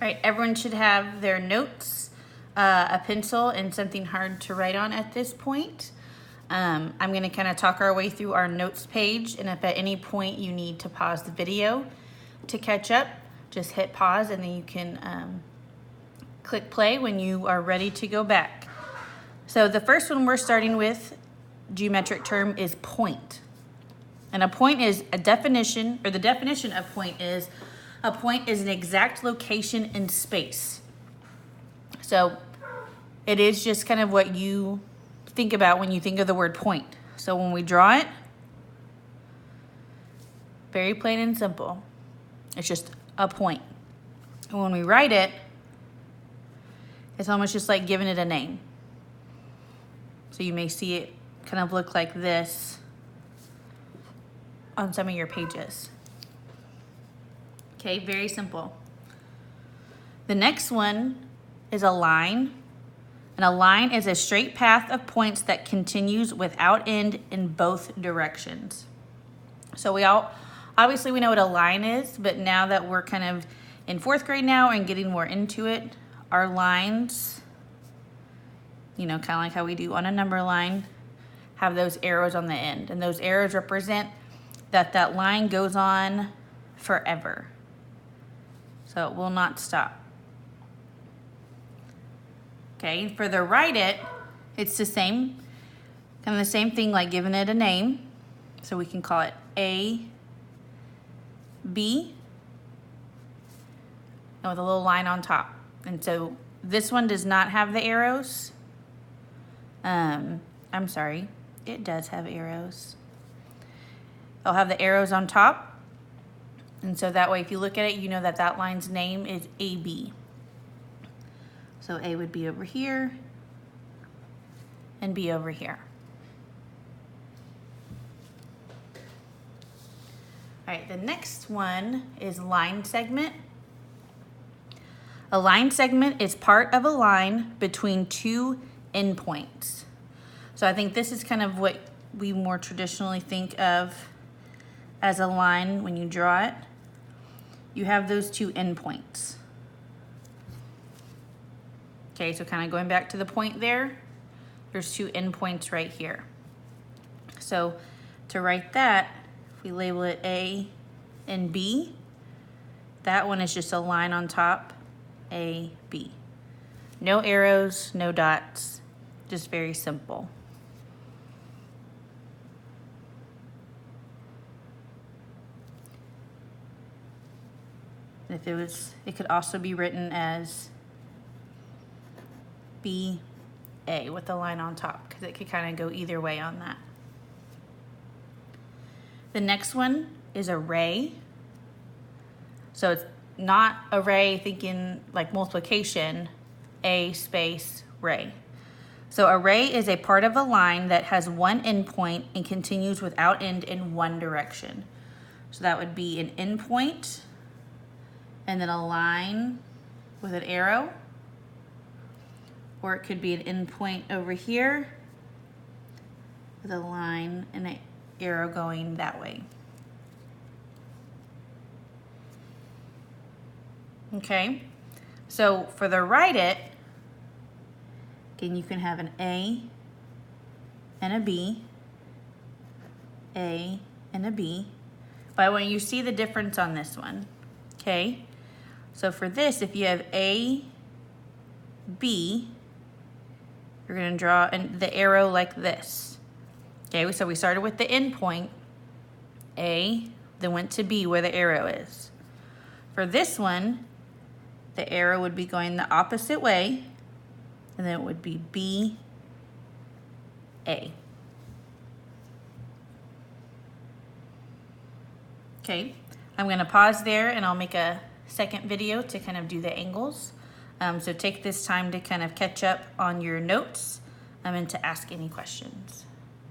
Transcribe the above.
All right, everyone should have their notes, a pencil, and something hard to write on at this point. I'm going to kind of talk our way through our notes page, and if at any point you need to pause the video to catch up, just hit pause and then you can click play when you are ready to go back. So the first one we're starting with, geometric term, is point. And a point is a definition, or the definition of point is, a point is an exact location in space. So it is just kind of what you think about when you think of the word point. So when we draw it, very plain and simple, it's just a point. And when we write it, it's almost just like giving it a name. So you may see it kind of look like this on some of your pages. Okay, very simple. The next one is a line. And a line is a straight path of points that continues without end in both directions. So obviously we know what a line is, but now that we're kind of in 4th grade now and getting more into it, our lines, kind of like how we do on a number line, have those arrows on the end. And those arrows represent that line goes on forever. So it will not stop. Okay, for the write it, it's the same, kind of the same thing, like giving it a name. So we can call it A, B, and with a little line on top. And so this one does not have the arrows. I'm sorry, it does have arrows. It'll have the arrows on top. And so that way, if you look at it, you know that line's name is AB. So A would be over here and B over here. All right, the next one is line segment. A line segment is part of a line between two endpoints. So I think this is kind of what we more traditionally think of as a line when you draw it. You have those two endpoints. Okay, so kind of going back to the point there, there's two endpoints right here. So to write that, if we label it A and B, that one is just a line on top, A, B. No arrows, no dots, just very simple. If it could also be written as BA with the line on top, because it could kind of go either way on that. The next one is array. So it's not array thinking like multiplication, A space ray. So array is a part of a line that has one endpoint and continues without end in one direction. So that would be an endpoint and then a line with an arrow. Or it could be an endpoint over here with a line and an arrow going that way. Okay, so for the write it, again, you can have an A and a B, A and a B. But when you see the difference on this one, okay? So for this, if you have A, B, you're going to draw the arrow like this. Okay, so we started with the end point, A, then went to B where the arrow is. For this one, the arrow would be going the opposite way, and then it would be B, A. Okay, I'm going to pause there and I'll make a second video to kind of do the angles. So take this time to kind of catch up on your notes and to ask any questions.